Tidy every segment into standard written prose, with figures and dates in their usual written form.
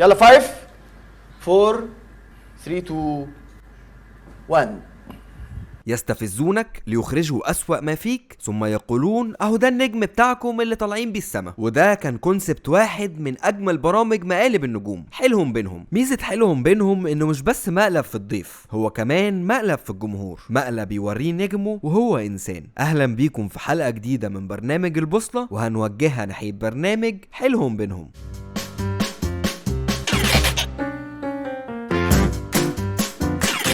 يلا 5 4 3 2 1. يستفزونك ليخرجوا أسوأ ما فيك ثم يقولون اهو ده النجم بتاعكم اللي طالعين بيه السما. وده كان كونسبت واحد من اجمل برامج مقالب النجوم، حيلهم بينهم. ميزة حيلهم بينهم انه مش بس مقلب في الضيف، هو كمان مقلب في الجمهور، مقلب يوريه نجمه وهو انسان. اهلا بيكم في حلقة جديدة من برنامج البوصلة، وهنوجهها ناحية برنامج حيلهم بينهم.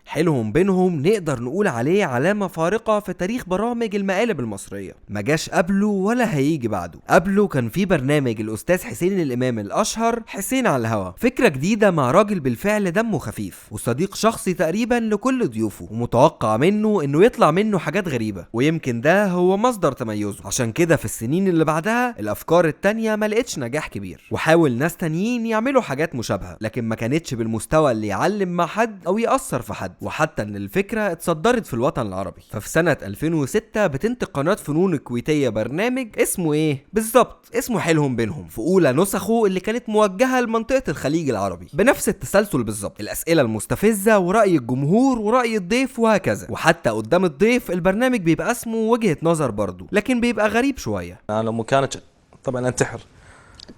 حيلهم بينهم نقدر نقول عليه علامة فارقة في تاريخ برامج المقالب المصرية، ما جاش قبله ولا هيجي بعده. قبله كان في برنامج الأستاذ حسين الإمام الأشهر، حسين على الهوا، فكرة جديدة مع راجل بالفعل دمه خفيف وصديق شخصي تقريبا لكل ضيوفه، ومتوقع منه إنه يطلع منه حاجات غريبة، ويمكن ده هو مصدر تميزه. عشان كده في السنين اللي بعدها الأفكار التانية ما لقتش نجاح كبير، وحاول ناس تانيين يعملوا حاجات مشابهة، لكن ما كانتش بالمستوى اللي يعلم مع حد أو يأثر في حد، وحتى ان الفكرة اتصدرت في الوطن العربي. ففي سنة 2006 بتنتج قناة فنون الكويتية برنامج اسمه ايه بالظبط؟ اسمه حيلهم بينهم، في اولى نسخه اللي كانت موجهة لمنطقة الخليج العربي، بنفس التسلسل بالظبط، الاسئلة المستفزة ورأي الجمهور ورأي الضيف وهكذا. وحتى قدام الضيف البرنامج بيبقى اسمه وجهة نظر برضو، لكن بيبقى غريب شوية. انا لو مكانك طبعا انتحر.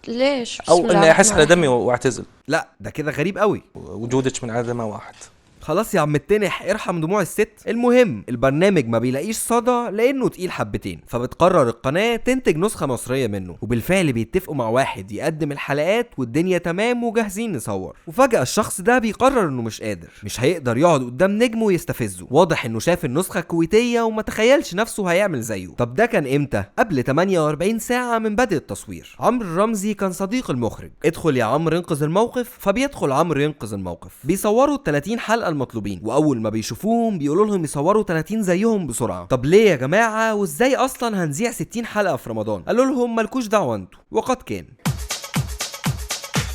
ليش؟ او اني احس على دمي واعتزل. لا ده كده غريب قوي، وجودك من عدمه واحد. خلاص يا عم التنح ارحم دموع الست. المهم البرنامج ما بيلاقيش صدى لانه تقيل حبتين، فبتقرر القناة تنتج نسخة مصرية منه، وبالفعل بيتفقوا مع واحد يقدم الحلقات والدنيا تمام وجاهزين نصور. وفجأة الشخص ده بيقرر انه مش قادر، مش هيقدر يقعد قدام نجمه ويستفزه، واضح انه شاف النسخة الكويتية وما تخيلش نفسه هيعمل زيه. طب ده كان امتى؟ قبل 48 ساعة من بدء التصوير. عمرو رمزي كان صديق المخرج، ادخل يا عمرو انقذ الموقف، فبيدخل عمرو ينقذ الموقف. بيصوروا 30 حلقة المطلوبين، واول ما بيشوفوهم بيقولوا لهم يصوروا 30 زيهم بسرعه. طب ليه يا جماعه؟ وازاي اصلا هنذيع 60 حلقه في رمضان؟ قالوا لهم مالكوش دعوه انتوا. وقد كان.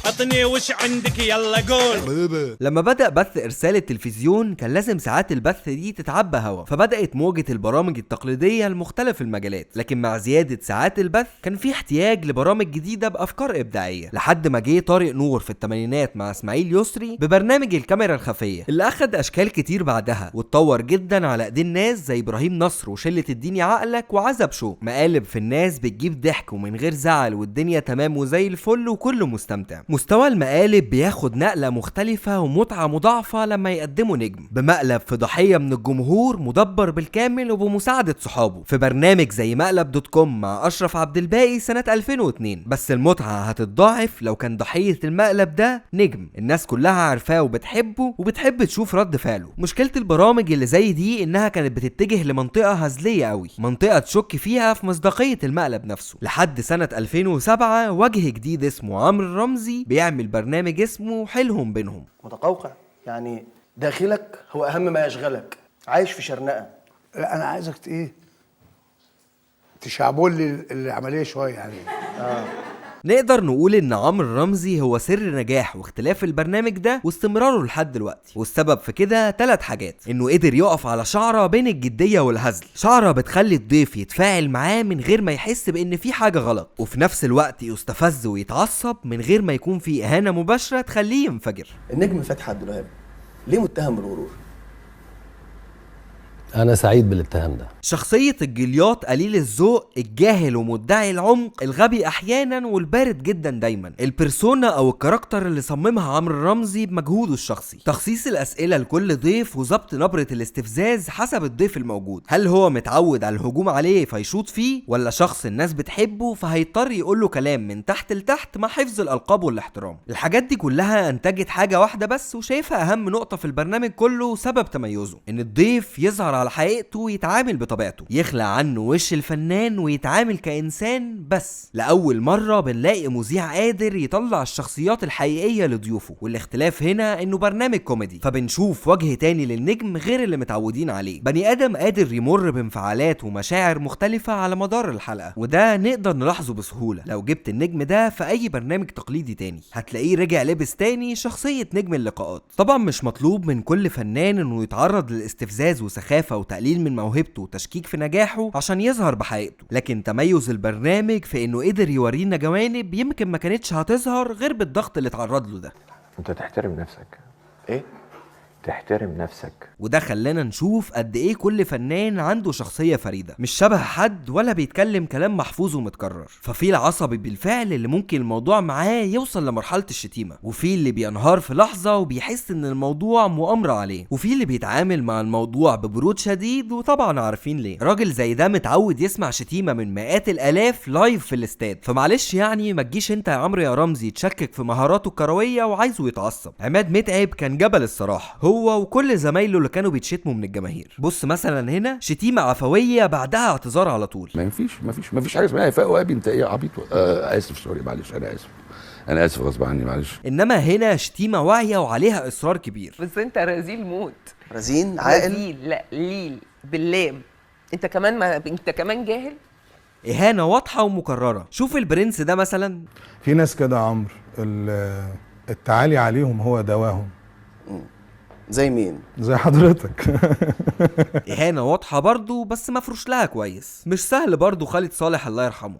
اعطني وش عندك يلا قول. لما بدأ بث إرسال التلفزيون كان لازم ساعات البث دي تتعبى هوا، فبدأت موجة البرامج التقليدية لمختلف المجالات، لكن مع زيادة ساعات البث كان في احتياج لبرامج جديدة بأفكار إبداعية، لحد ما جه طارق نور في الثمانينات مع إسماعيل يسري ببرنامج الكاميرا الخفية، اللي أخد أشكال كتير بعدها واتطور جدا على إيدين ناس زي إبراهيم نصر وشلة اديني عقلك وعزب شو. مقالب في الناس بتجيب ضحك ومن غير زعل، والدنيا تمام وزي الفل وكله مستمتع. مستوى المقالب بياخد نقلة مختلفة ومتعة مضاعفة لما يقدموا نجم بمقلب في ضحية من الجمهور مدبر بالكامل وبمساعدة صحابه، في برنامج زي مقلب دوت كوم مع أشرف عبد الباقي سنة 2002. بس المتعة هتتضاعف لو كان ضحية المقلب ده نجم الناس كلها عارفاه وبتحبه وبتحب تشوف رد فعله. مشكلة البرامج اللي زي دي انها كانت بتتجه لمنطقة هزلية قوي، منطقة تشك فيها في مصداقية المقلب نفسه، لحد سنة 2007 وجه جديد اسمه عمرو رمزي بيعمل برنامج اسمه حيلهم بينهم. متقوقع يعني داخلك هو اهم ما يشغلك، عايش في شرنقه. لا انا عايزك ايه تشعبول لي العمليه شويه يعني. نقدر نقول ان عمرو رمزي هو سر نجاح واختلاف البرنامج ده واستمراره لحد دلوقتي، والسبب في كده 3 حاجات: انه قدر يقف على شعره بين الجديه والهزل، شعره بتخلي الضيف يتفاعل معاه من غير ما يحس بان في حاجه غلط، وفي نفس الوقت يستفز ويتعصب من غير ما يكون في اهانه مباشره تخليه ينفجر. النجم فتحي عبد الوهاب ليه متهم بالغرور؟ أنا سعيد بالاتهام ده. شخصية الجلياط قليل الذوق، الجاهل ومدعي العمق، الغبي أحيانا والبارد جدا دايما، البرسونا أو الكاركتر اللي صممها عمرو رمزي بمجهوده الشخصي. تخصيص الأسئلة لكل ضيف وظبط نبرة الاستفزاز حسب الضيف الموجود، هل هو متعود على الهجوم عليه فيشوط فيه، ولا شخص الناس بتحبه فهيضطر يقوله كلام من تحت لتحت مع حفظ الألقاب والاحترام. الحاجات دي كلها أنتجت حاجة واحدة بس، وشايفها أهم نقطة في البرنامج كله سبب تميزه، إن الضيف يظهر على حقيقته ويتعامل بطبيعته، يخلع عنه وش الفنان ويتعامل كإنسان. بس لأول مرة بنلاقي مذيع قادر يطلع الشخصيات الحقيقية لضيوفه، والاختلاف هنا إنه برنامج كوميدي، فبنشوف وجه تاني للنجم غير اللي متعودين عليه، بني آدم قادر يمر بانفعالات ومشاعر مختلفة على مدار الحلقة، وده نقدر نلاحظه بسهولة. لو جبت النجم ده في أي برنامج تقليدي تاني هتلاقيه رجع لبس تاني شخصية نجم اللقاءات. طبعا مش مطلوب من كل فنان إنه يتعرض للاستفزاز وسخافة المزيفة وتقليل من موهبته وتشكيك في نجاحه عشان يظهر بحقيقته. لكن تميز البرنامج في انه قدر يورينا جوانب يمكن ما كانتش هتظهر غير بالضغط اللي اتعرض له ده. انت تحترم نفسك. ايه؟ تحترم نفسك. وده خلانا نشوف قد ايه كل فنان عنده شخصية فريدة، مش شبه حد ولا بيتكلم كلام محفوظ ومتكرر. ففي العصبي بالفعل اللي ممكن الموضوع معاه يوصل لمرحلة الشتيمة، وفي اللي بينهار في لحظة وبيحس ان الموضوع مؤامرة عليه، وفي اللي بيتعامل مع الموضوع ببرود شديد. وطبعا عارفين ليه، راجل زي ده متعود يسمع شتيمة من مئات الالاف لايف في الاستاد، فمعلش يعني ما تجيش انت يا عمرو يا رمزي تشكك في مهاراته الكروية وعايزه يتعصب. عماد متعب كان جبل الصراحة، هو وكل زمايله اللي كانوا بيتشتموا من الجماهير. بص مثلا هنا شتيمه عفويه بعدها اعتذار على طول. ما فيش حاجه اسمها فاق وابي انت ايه عبيط. اسف سوري معلش انا اسف غصب عني معلش. انما هنا شتيمه واعيه وعليها اصرار كبير. بس انت رزيل موت. رزين عاقل رزيل لا ليل باللام. انت كمان جاهل. اهانه واضحه ومكرره. شوف البرنس ده مثلا. في ناس كده يا عمرو التعالي عليهم هو دواهم. زي مين؟ زي حضرتك. اهانه واضحه برضو بس مفروش لها كويس. مش سهل برضو خالد صالح الله يرحمه.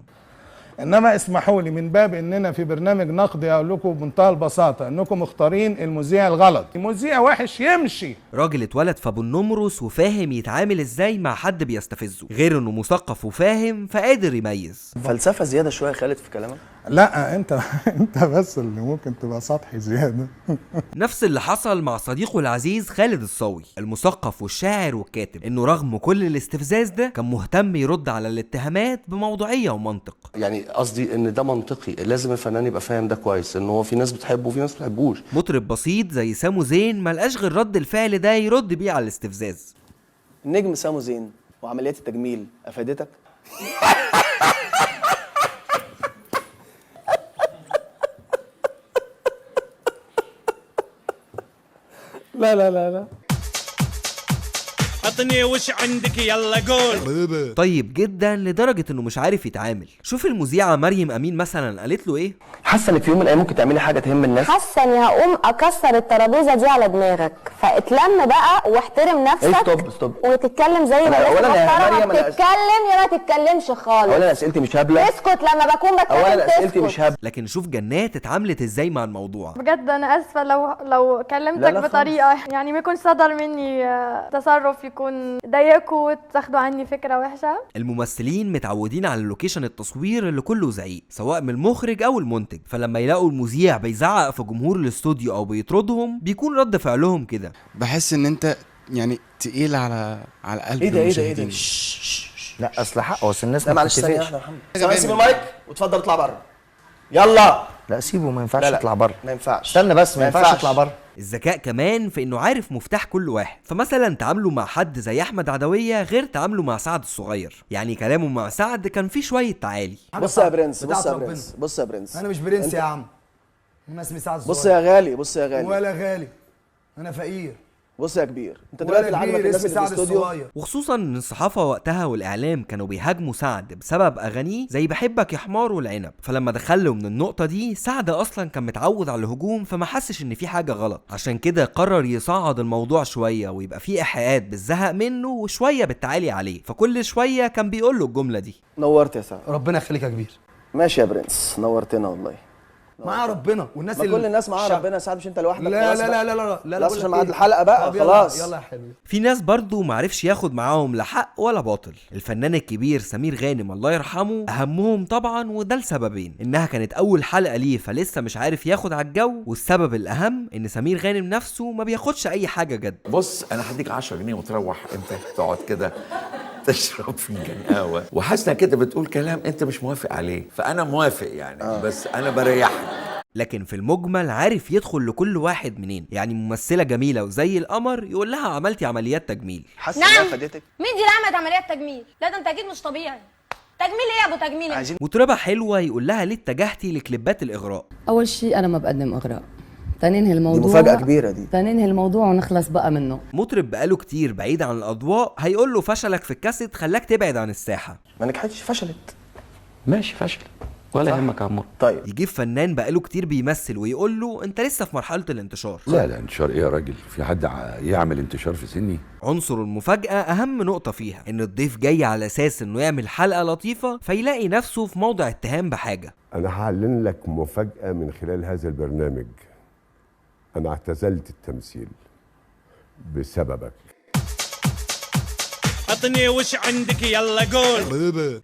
انما اسمحوا لي من باب اننا في برنامج نقدي اقول لكم بمنتهى البساطه انكم مختارين المذيع الغلط. المذيع وحش يمشي. راجل اتولد في ابو النمرس وفاهم يتعامل ازاي مع حد بيستفزه، غير انه مثقف وفاهم فقادر يميز. فلسفه زياده شويه خالد في كلامك. لا انت بس اللي ممكن تبقى سطحي زياده. نفس اللي حصل مع صديقه العزيز خالد الصاوي، المثقف والشاعر والكاتب، انه رغم كل الاستفزاز ده كان مهتم يرد على الاتهامات بموضوعيه ومنطق. يعني قصدي ان ده منطقي، لازم الفنان يبقى فاهم ده كويس، ان هو في ناس بتحبه وفي ناس ما بتحبوش. مطرب بسيط زي سامو زين ملقاش غير رد الفعل ده يرد بيه على الاستفزاز. النجم سامو زين وعمليات التجميل افادتك؟ لا عطني وش عندك يلا قول. طيب جدا لدرجه انه مش عارف يتعامل. شوف المذيعه مريم امين مثلا قالت له ايه. حاسه انك في يوم من الايام ممكن تعملي حاجه تهم الناس؟ حاسه اني هقوم اكسر الترابيزه دي على دماغك، فاتلم بقى واحترم نفسك. ستوب وتتكلم زي ما الناس محترمه بتتكلم يا ما تتكلمش خالص. اولا اسئلتي مش هبله. اسكت لما بكون بتكلم. اولا اسئلتي مش هبله. لكن شوف جنات اتعاملت ازاي مع الموضوع. بجد انا اسفه لو كلمتك بطريقه يعني ما يكونش صدر مني تصرف يكون ضايقكوا وتاخدوا عني فكره وحشه. الممثلين متعودين على اللوكيشن التصوير اللي كله زعيق سواء من المخرج او المنتج، فلما يلاقوا المذيع بيزعق في جمهور الاستوديو او بيطردهم بيكون رد فعلهم كده. بحس ان انت يعني تقيل على قلب ايه ده لا اصل حقه، اصل الناس ما معلش ثانيه واحده يا محمد. سيب المايك وتفضل اطلع بره يلا. لا سيبه ما ينفعش يطلع بره. ما ينفعش. استنى بس ما ينفعش يطلع بره. الذكاء كمان في انه عارف مفتاح كل واحد، فمثلا تعامله مع حد زي احمد عدويه غير تعامله مع سعد الصغير. يعني كلامه مع سعد كان فيه شويه تعالي. بص يا برنس انا مش برنس يا عم. انا اسمي سعد الصغير. بص يا غالي ولا غالي، انا فقير. بص يا كبير، انت دلوقتي اللي عاجبك الناس اللي في الاستوديو. وخصوصا ان الصحافه وقتها والاعلام كانوا بيهاجموا سعد بسبب اغانيه زي بحبك يا حمار والعنب، فلما دخلوا من النقطه دي سعد اصلا كان متعود على الهجوم فما حسش ان في حاجه غلط، عشان كده قرر يصعد الموضوع شويه ويبقى فيه ايحاءات بالزهق منه وشويه بالتعالي عليه، فكل شويه كان بيقول له الجمله دي. نورت يا سعد. ربنا يخليك يا كبير. ماشي يا برنس، نورتنا والله. معاه ربنا والناس اللي كل الناس معاها ربنا يا سعد، مش انت لوحدك. لا عشان ميعاد الحلقه بقى خلاص. يلا يا حبيبي. في ناس برضو معرفش ياخد معاهم لا حق ولا باطل. الفنان الكبير سمير غانم الله يرحمه اهمهم طبعا، وده لسببين: انها كانت اول حلقه ليه فلسه مش عارف ياخد على الجو، والسبب الاهم ان سمير غانم نفسه ما بياخدش اي حاجه جد. بص انا هديك 10 جنيه وتروح انت تقعد كده تشرب فنجان قهوه وحاسه كده بتقول كلام انت مش موافق عليه، فانا موافق يعني. بس انا بريحك. لكن في المجمل عارف يدخل لكل واحد منين. يعني ممثله جميله وزي القمر يقول لها عملتي عمليات تجميل. نعم فادتك. مين دي اللي عملت عمليات تجميل؟ لا ده انت اكيد مش طبيعي. تجميل ايه يا ابو تجميل؟ مطربه حلوه يقول لها ليه اتجهتي لكليبات الاغراء؟ اول شيء انا ما بقدم اغراء، تننهي الموضوع. دي مفاجأة كبيرة دي. تننهي الموضوع ونخلص بقى منه. مطرب بقاله كتير بعيد عن الأضواء هيقول له فشلك في الكاسيت خلاك تبعد عن الساحة. ما نجحتش، فشلت. ماشي فشل، ولا يهمك يا عمور. طيب يجيب فنان بقاله كتير بيمثل ويقول له انت لسه في مرحله الانتشار. لا انتشار ايه يا راجل؟ في حد يعمل انتشار في سني؟ عنصر المفاجاه اهم نقطه فيها، ان الضيف جاي على اساس انه يعمل حلقه لطيفه فيلاقي نفسه في موضع اتهام بحاجه. انا هعلن لك مفاجاه من خلال هذا البرنامج. انا اعتزلت التمثيل بسببك. عطني وش عندك يلا قول.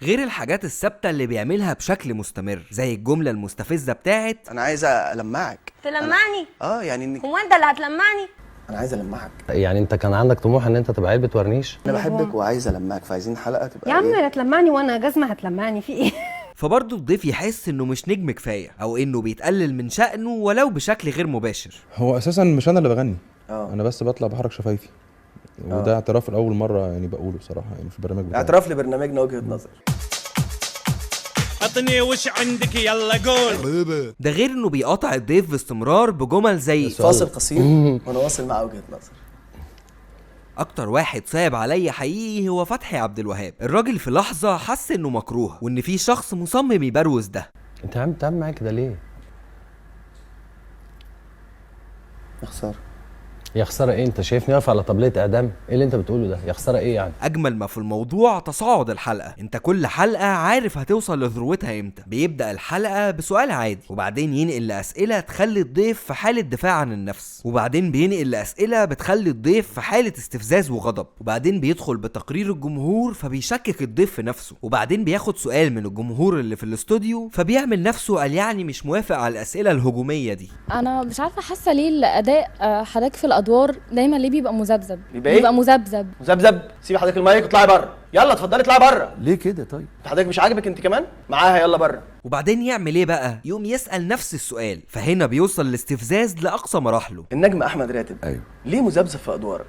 غير الحاجات الثابته اللي بيعملها بشكل مستمر، زي الجمله المستفزه بتاعت انا عايز المعك. تلمعني؟ يعني انك هو انت اللي هتلمعني؟ انا عايز المعك. يعني انت كان عندك طموح ان انت تبقى علبة ورنيش؟ انا بحبك وعايز المعك، فعايزين حلقه تبقى يا عم لا تلمعني وانا جزمه هتلمعني في ايه؟ فبرضه الضيف يحس انه مش نجم كفايه، او انه بيتقلل من شأنه ولو بشكل غير مباشر. هو اساسا مش انا اللي بغني، انا بس بطلع بحرك شفايفي، وده اعتراف لاول مره يعني بقوله بصراحه يعني في البرنامج بتاعي. اعتراف لبرنامجنا وجهه نظر. عطني وش عندك يلا قول. ده غير انه بيقاطع الضيف باستمرار بجمل زي فاصل قصير وانا واصل مع وجهه نظر. اكتر واحد صعب عليا حقيقي هو فتحي عبد الوهاب. الراجل في لحظه حس انه مكروه وان في شخص مصمم يبروز ده. انت عم تعمل معايا كده ليه؟ يا خساره. يا خساره ايه؟ انت شايفني واقف على طبليه اعدام؟ ايه اللي انت بتقوله ده؟ يا خساره ايه يعني؟ اجمل ما في الموضوع تصاعد الحلقه، انت كل حلقه عارف هتوصل لذروتها امتى. بيبدا الحلقه بسؤال عادي، وبعدين ينقل لاسئله تخلي الضيف في حاله دفاع عن النفس، وبعدين بينقل لاسئله بتخلي الضيف في حاله استفزاز وغضب، وبعدين بيدخل بتقرير الجمهور فبيشكك الضيف في نفسه، وبعدين بياخد سؤال من الجمهور اللي في الاستوديو فبيعمل نفسه قال يعني مش موافق على الاسئله الهجوميه دي. انا مش عارفه حاسه ليه الاداء حضرتك في الادوار دايما ليه بيبقى مذبذب؟ بيبقى مذبذب. سيبي حضرتك المايك واطلعي بره. يلا اتفضلي اطلعي بره. ليه كده طيب؟ حضرتك مش عاجبك انت كمان؟ معاها يلا بره. وبعدين يعمل ايه بقى؟ يقوم يسأل نفس السؤال، فهنا بيوصل الاستفزاز لاقصى مراحله. النجم احمد راتب ايوه ليه مذبذب في ادوارك؟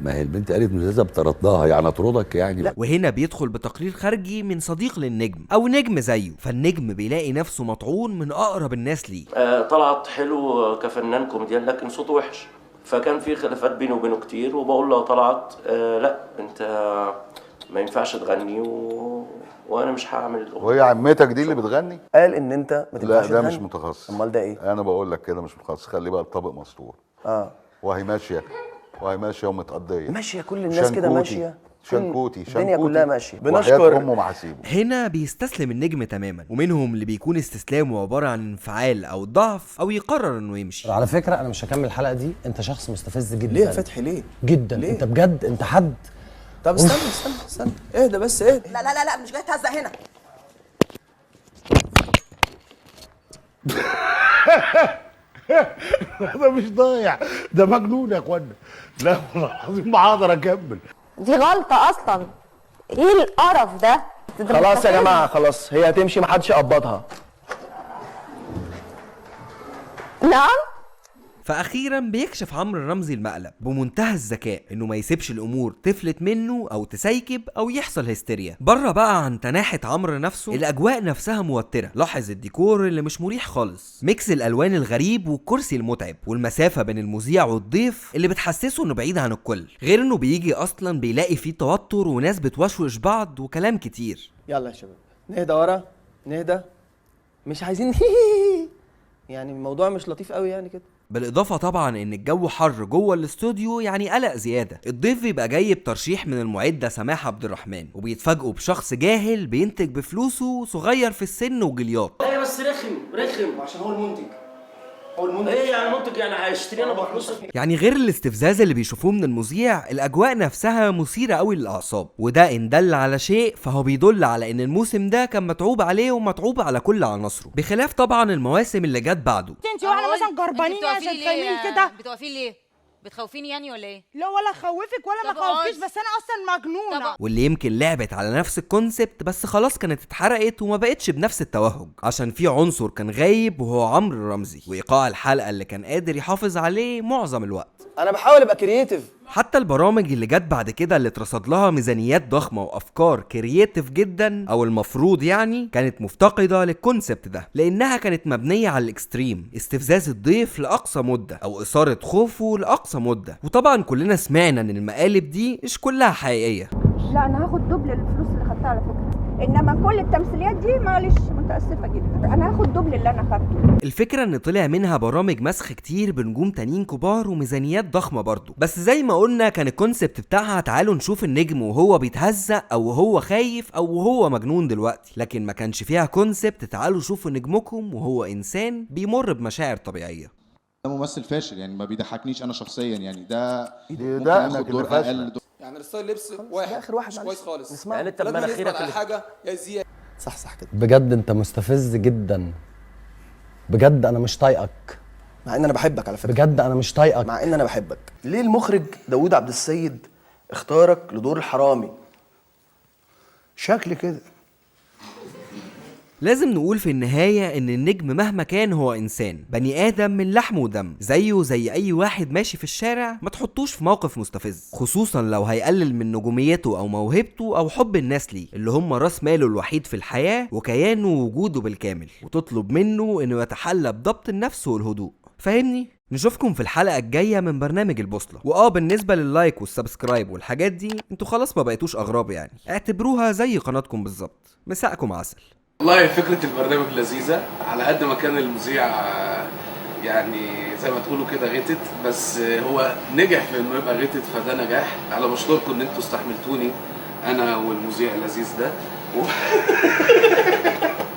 ما هي البنت قالت مذبذب طردناها، يعني اطردك يعني. لا. وهنا بيدخل بتقرير خارجي من صديق للنجم او نجم زيه، فالنجم بيلاقي نفسه مطعون من اقرب الناس ليه. طلعت حلو كفنان كوميديان لكن صوته وحش، فكان في خلافات بينه وبينه كتير، وبقول له طلعت لا انت ما ينفعش تغني وانا مش هعمل. وهي عمتك دي اللي بتغني؟ قال ان انت ما تنفعش لا ده مش متخصص. امال ده ايه؟ انا بقول لك كده مش متخصص. خلي بقى الطبق مستور. وهي ماشيه ومتقضيه ماشيه، كل الناس كده ماشيه. شنكوتي الدنيا كلها ماشيه. بنشكر امه محاسيبه. هنا بيستسلم النجم تماما، ومنهم اللي بيكون استسلامه عباره عن انفعال او ضعف او يقرر انه يمشي. على فكره انا مش هكمل الحلقه دي، انت شخص مستفز جدا. ليه يا فتحي ليه؟ جدا ليه؟ انت بجد انت حد. طب استنى اهدى بس اهدى. لا مش جاي تهزق هنا. ده مش ضايع، ده مجنون يا اخوانا. لا والله العظيم ما هقدر اكمل. دي غلطه اصلا. ايه القرف ده؟ خلاص يا جماعه خلاص، هي هتمشي محدش يقبضها. نعم. فاخيرا بيكشف عمرو رمزي المقلب بمنتهى الذكاء، انه ما يسيبش الامور تفلت منه او تسيكب او يحصل هستيريا. بره بقى عن تناحة عمرو نفسه، الاجواء نفسها موتره. لاحظ الديكور اللي مش مريح خالص، ميكس الالوان الغريب والكرسي المتعب والمسافه بين المذيع والضيف اللي بتحسسه انه بعيد عن الكل، غير انه بيجي اصلا بيلاقي فيه توتر وناس بتوشوش بعض وكلام كتير. يلا يا شباب نهدى ورا، نهدى، مش عايزين يعني الموضوع مش لطيف قوي يعني كده. بالاضافه طبعا ان الجو حر جوه الاستوديو يعني قلق زياده. الضيف بيبقى جاي بترشيح من المعده سماح عبد الرحمن، وبيتفاجئوا بشخص جاهل بينتج بفلوسه، صغير في السن وجلياط. ايه بس رخم عشان هو المنتج. ايه يعني المنتج يعني هيشتري انا بفلوسك؟ يعني غير الاستفزاز اللي بيشوفوه من المذيع، الاجواء نفسها مثيره قوي للاعصاب، وده ان دل على شيء فهو بيدل على ان الموسم ده كان متعوب عليه ومتعوب على كل عناصره، بخلاف طبعا المواسم اللي جت بعده. انت واحنا مثلا جربانين عشان فاهمين كده. بتوقفي ليه؟ بتخوفيني يعني ولا ايه؟ لا ولا خوفك ولا ما خوفكيش، بس انا اصلا مجنونه. واللي يمكن لعبت على نفس الكونسبت بس خلاص كانت اتحرقت وما بقتش بنفس التوهج، عشان في عنصر كان غايب وهو عمرو رمزي، وايقاع الحلقه اللي كان قادر يحافظ عليه معظم الوقت. انا بحاول ابقى كرييتيف. حتى البرامج اللي جت بعد كده اللي اترصد لها ميزانيات ضخمه وافكار كرييتيف جدا، او المفروض يعني، كانت مفتقده للكونسبت ده، لانها كانت مبنيه على الاكستريم، استفزاز الضيف لاقصى مده او اثاره خوفه لاقصى مده. وطبعا كلنا سمعنا ان المقالب دي مش كلها حقيقيه. لا انا هاخد دبل الفلوس اللي خدتها على فكره. انما كل التمثيليات دي معلش متاسفه جدا، انا هاخد دبل اللي انا خدته. الفكره ان طلع منها برامج مسخ كتير بنجوم تانيين كبار وميزانيات ضخمه برضه، بس زي ما قلنا كان الكونسبت بتاعها تعالوا نشوف النجم وهو بيتهزق او وهو خايف او وهو مجنون دلوقتي، لكن ما كانش فيها كونسبت تعالوا شوفوا نجمكم وهو انسان بيمر بمشاعر طبيعيه. ده ممثل فاشل يعني، ما بيضحكنيش انا شخصيا يعني. ده ده ياخد دور اقل يعني الستايل لبس واحد اخر واحد مش كويس خالص. يعني انت مناخيرك على حاجه يا زياد صح كده. بجد انت مستفز جدا، بجد انا مش طايقك، مع ان انا بحبك على فكره، بجد انا مش طايقك، مع ان انا بحبك. ليه المخرج داوود عبد السيد اختارك لدور الحرامي؟ شكل كده. لازم نقول في النهاية ان النجم مهما كان هو انسان بني ادم من لحم ودم زيه زي اي واحد ماشي في الشارع، ما تحطوش في موقف مستفز، خصوصا لو هيقلل من نجوميته او موهبته او حب الناس ليه اللي هم راس ماله الوحيد في الحياة وكيانه ووجوده بالكامل، وتطلب منه انه يتحلى بضبط النفس والهدوء. فاهمني؟ نشوفكم في الحلقة الجاية من برنامج البوصلة. بالنسبة لللايك والسبسكرايب والحاجات دي انتوا خلاص ما بقيتوش اغراب يعني، اعتبروها زي قناتكم بالظبط. مساءكم عسل. والله فكرة البرنامج لذيذة، على قد ما كان المذيع يعني زي ما تقولوا كده غتت، بس هو نجح في انه يبقى غتت، فده نجاح. انا بشكركم ان انتوا استحملتوني انا والمذيع اللذيذ ده